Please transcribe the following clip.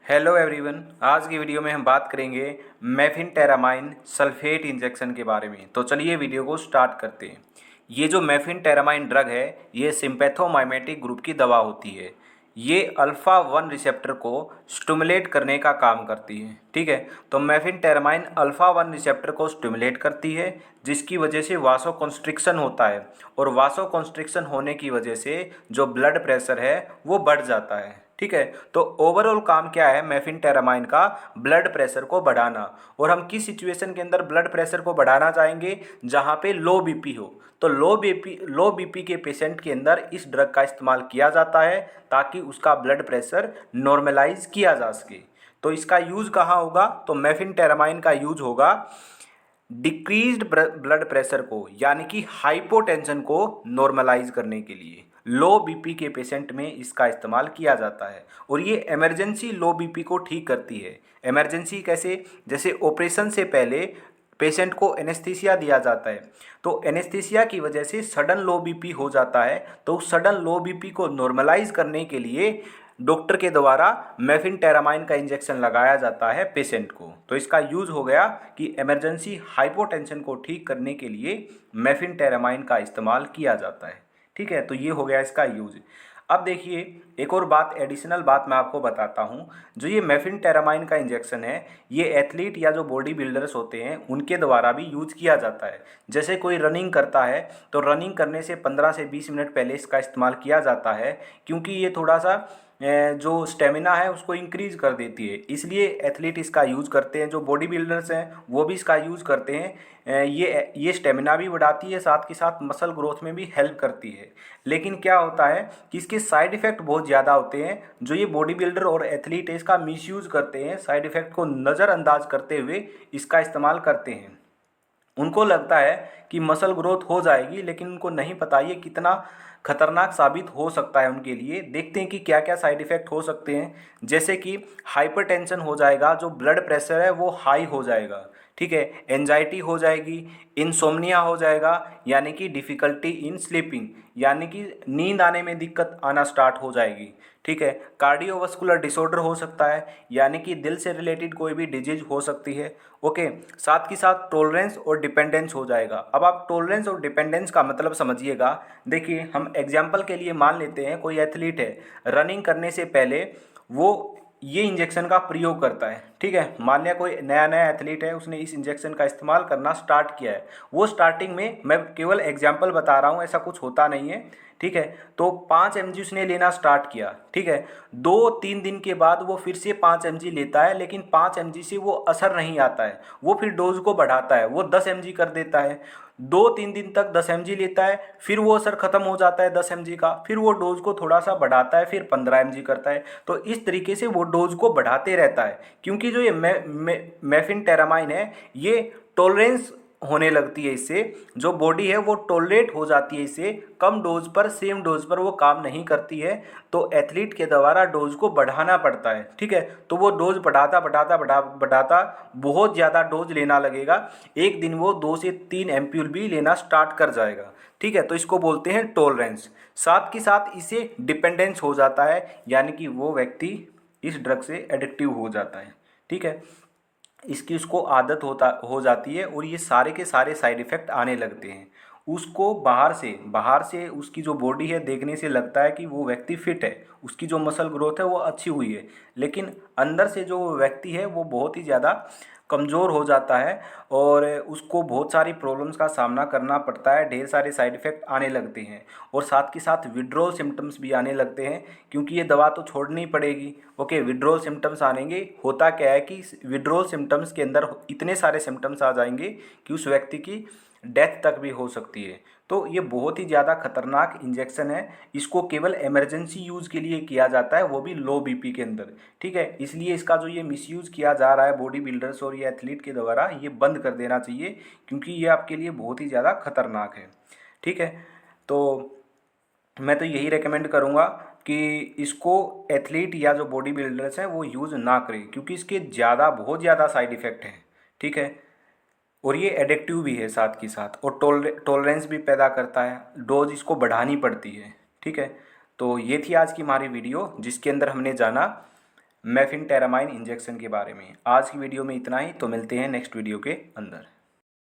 Hello everyone. आज की video में हम बात करेंगे मेफिनटेरामाइन सल्फेट इंजेक्शन के बारे में। तो चलिए वीडियो को स्टार्ट करते हैं। ये जो मेफिनटेरामाइन ड्रग है ये सिम्पैथोमाइमेटिक ग्रुप की दवा होती है। ये अल्फ़ा 1 रिसेप्टर को स्टिमुलेट करने का काम करती है। ठीक है, तो मेफिनटेरामाइन अल्फ़ा 1 रिसेप्टर को स्टिमुलेट करती है जिसकी वजह से वासोकंस्ट्रिक्शन होता है और वासोकंस्ट्रिक्शन होने की वजह से जो ब्लड प्रेशर है वो बढ़ जाता है। ठीक है, तो ओवरऑल काम क्या है मेफिनटेरामाइन का? ब्लड प्रेशर को बढ़ाना। और हम किस सिचुएशन के अंदर ब्लड प्रेशर को बढ़ाना चाहेंगे? जहाँ पे लो बीपी हो। तो लो बीपी के पेशेंट के अंदर इस ड्रग का इस्तेमाल किया जाता है ताकि उसका ब्लड प्रेशर नॉर्मलाइज किया जा सके। तो इसका यूज़ कहाँ होगा? तो मेफिनटेरामाइन का यूज होगा डिक्रीज्ड ब्लड प्रेशर को यानी कि हाइपोटेंशन को नॉर्मलाइज करने के लिए लो बीपी के पेशेंट में इसका इस्तेमाल किया जाता है। और ये इमरजेंसी लो बीपी को ठीक करती है। इमरजेंसी कैसे? जैसे ऑपरेशन से पहले पेशेंट को एनेस्थीसिया दिया जाता है, तो एनेस्थीसिया की वजह से सडन लो बीपी हो जाता है, तो उस सडन लो बीपी को नॉर्मलाइज करने के लिए डॉक्टर के द्वारा मेफिनटेरामाइन का इंजेक्शन लगाया जाता है पेशेंट को। तो इसका यूज़ हो गया कि इमरजेंसी हाइपोटेंशन को ठीक करने के लिए मेफिनटेरामाइन का इस्तेमाल किया जाता है। ठीक है, तो ये हो गया इसका यूज़। अब देखिए एक और बात, एडिशनल बात मैं आपको बताता हूँ। जो ये मेफिनटेरामाइन का इंजेक्शन है ये एथलीट या जो बॉडी बिल्डर्स होते हैं उनके द्वारा भी यूज किया जाता है। जैसे कोई रनिंग करता है तो रनिंग करने से 15 से 20 मिनट पहले इसका इस्तेमाल किया जाता है, क्योंकि ये थोड़ा सा जो स्टेमिना है उसको इंक्रीज कर देती है, इसलिए एथलीट इसका यूज़ करते हैं। जो बॉडी बिल्डर्स हैं वो भी इसका यूज़ करते हैं। ये स्टेमिना भी बढ़ाती है, साथ के साथ मसल ग्रोथ में भी हेल्प करती है। लेकिन क्या होता है कि इसके साइड इफ़ेक्ट बहुत ज़्यादा होते हैं। जो ये बॉडी बिल्डर और एथलीट है इसका मिसयूज़ करते हैं, साइड इफ़ेक्ट को नज़रअंदाज करते हुए इसका इस्तेमाल करते हैं। उनको लगता है कि मसल ग्रोथ हो जाएगी, लेकिन उनको नहीं पता ये कितना खतरनाक साबित हो सकता है उनके लिए। देखते हैं कि क्या क्या साइड इफ़ेक्ट हो सकते हैं। जैसे कि हाइपरटेंशन हो जाएगा, जो ब्लड प्रेशर है वो हाई हो जाएगा। ठीक है, एंजाइटी हो जाएगी, इंसोम्निया हो जाएगा यानी कि डिफ़िकल्टी इन स्लीपिंग, यानी कि नींद आने में दिक्कत आना स्टार्ट हो जाएगी। ठीक है, कार्डियोवास्कुलर डिसऑर्डर हो सकता है यानी कि दिल से रिलेटेड कोई भी डिजीज हो सकती है। ओके, साथ के साथ टॉलरेंस और डिपेंडेंस हो जाएगा। अब आप टॉलरेंस और डिपेंडेंस का मतलब समझिएगा। देखिए हम एग्जांपल के लिए मान लेते हैं कोई एथलीट है, रनिंग करने से पहले वो ये इंजेक्शन का प्रयोग करता है। ठीक है, मान लिया कोई नया नया एथलीट है, उसने इस इंजेक्शन का इस्तेमाल करना स्टार्ट किया है। वो स्टार्टिंग में, मैं केवल एग्जांपल बता रहा हूँ, ऐसा कुछ होता नहीं है। ठीक है, तो 5 mg उसने लेना स्टार्ट किया। ठीक है, 2-3 दिन के बाद वो फिर से 5 mg लेता है, लेकिन 5 mg से वो असर नहीं आता है। वो फिर डोज को बढ़ाता है, वो 10 mg कर देता है। 2-3 दिन तक 10 mg लेता है, फिर वो असर खत्म हो जाता है 10 mg का, फिर वो डोज को थोड़ा सा बढ़ाता है, फिर 15 mg करता है। तो इस तरीके से वो डोज को बढ़ाते रहता है, क्योंकि जो ये मेफिनटेरामाइन है ये टॉलरेंस होने लगती है। इससे जो बॉडी है वो टॉलरेट हो जाती है, इससे कम डोज पर, सेम डोज पर वो काम नहीं करती है। तो एथलीट के द्वारा डोज को बढ़ाना पड़ता है। ठीक है, तो वो डोज बढ़ाता बहुत ज़्यादा डोज लेना लगेगा। एक दिन वो 2 से 3 एम्प्यूल भी लेना स्टार्ट कर जाएगा। ठीक है, तो इसको बोलते हैं टॉलरेंस। साथ के साथ इसे डिपेंडेंस हो जाता है, यानी कि वो व्यक्ति इस ड्रग से एडिक्टिव हो जाता है। ठीक है, इसकी उसको आदत हो जाती है और ये सारे के सारे साइड इफ़ेक्ट आने लगते हैं। उसको बाहर से उसकी जो बॉडी है देखने से लगता है कि वो व्यक्ति फिट है, उसकी जो मसल ग्रोथ है वो अच्छी हुई है, लेकिन अंदर से जो व्यक्ति है वो बहुत ही ज़्यादा कमज़ोर हो जाता है और उसको बहुत सारी प्रॉब्लम्स का सामना करना पड़ता है। ढेर सारे साइड इफ़ेक्ट आने लगते हैं और साथ के साथ विड्रॉल सिम्टम्स भी आने लगते हैं, क्योंकि ये दवा तो छोड़नी पड़ेगी। ओके, विड्रॉल सिम्टम्स आएंगे। होता क्या है कि विड्रॉल सिम्टम्स के अंदर इतने सारे सिम्टम्स आ जाएंगे कि उस व्यक्ति की डेथ तक भी हो सकती है। तो ये बहुत ही ज़्यादा खतरनाक इंजेक्शन है। इसको केवल इमरजेंसी यूज़ के लिए किया जाता है, वो भी लो बीपी के अंदर। ठीक है, इसलिए इसका जो ये मिसयूज़ किया जा रहा है बॉडी बिल्डर्स और ये एथलीट के द्वारा, ये बंद कर देना चाहिए, क्योंकि ये आपके लिए बहुत ही ज़्यादा खतरनाक है। ठीक है, तो मैं तो यही रेकमेंड करूँगा कि इसको एथलीट या जो बॉडी बिल्डर्स हैं वो यूज़ ना करें, क्योंकि इसके बहुत ज़्यादा साइड इफ़ेक्ट हैं। ठीक है, और ये एडिक्टिव भी है साथ के साथ, और टॉलरेंस भी पैदा करता है, डोज इसको बढ़ानी पड़ती है। ठीक है, तो ये थी आज की हमारी वीडियो जिसके अंदर हमने जाना मेफिन टेरामाइन इंजेक्शन के बारे में। आज की वीडियो में इतना ही, तो मिलते हैं नेक्स्ट वीडियो के अंदर।